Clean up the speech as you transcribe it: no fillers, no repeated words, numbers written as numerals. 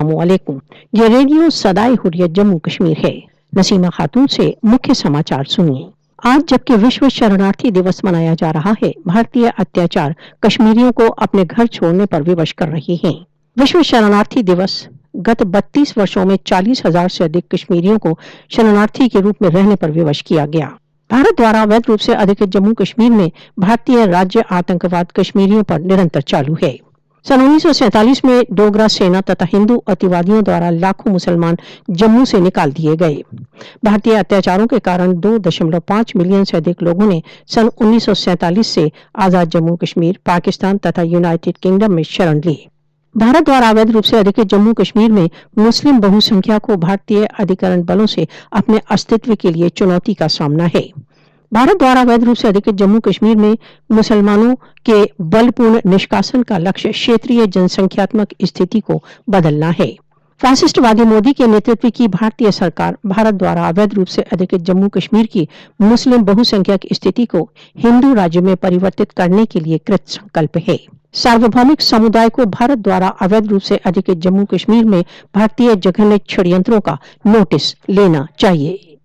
अस्सलामुअलैकुम। ये रेडियो सदाए हुर्रियत जम्मू कश्मीर है। नसीमा खातून से मुख्य समाचार सुनिए। आज जबकि विश्व शरणार्थी दिवस मनाया जा रहा है, भारतीय अत्याचार कश्मीरियों को अपने घर छोड़ने पर विवश कर रहे हैं। विश्व शरणार्थी दिवस गत 32 वर्षों में 40,000 से अधिक कश्मीरियों को शरणार्थी के रूप में रहने पर विवश किया गया। भारत द्वारा अवैध रूप से अधिकृत जम्मू कश्मीर में भारतीय राज्य आतंकवाद कश्मीरियों पर निरंतर चालू है। सन 1947 में डोगरा सेना तथा हिंदू अतिवादियों द्वारा लाखों मुसलमान जम्मू से निकाल दिए गए। भारतीय अत्याचारों के कारण 2.5 मिलियन से अधिक लोगों ने सन 1947 से आजाद जम्मू कश्मीर, पाकिस्तान तथा यूनाइटेड किंगडम में शरण ली। भारत द्वारा अवैध रूप से अधिकृत जम्मू कश्मीर में मुस्लिम बहुसंख्या को भारतीय अधिकरण बलों से अपने अस्तित्व के लिए चुनौती का सामना है। भारत द्वारा अवैध रूप से अधिकृत जम्मू कश्मीर में मुसलमानों के बलपूर्ण निष्कासन का लक्ष्य क्षेत्रीय जनसंख्यात्मक स्थिति को बदलना है। फासिस्टवादी मोदी के नेतृत्व की भारतीय सरकार भारत द्वारा अवैध रूप से अधिकृत जम्मू कश्मीर की मुस्लिम बहुसंख्यक स्थिति को हिंदू राज्य में परिवर्तित करने के लिए कृत संकल्प है। सार्वभौमिक समुदाय को भारत द्वारा अवैध रूप से अधिकृत जम्मू कश्मीर में भारतीय जघन्य षड्यंत्रों का नोटिस लेना चाहिए।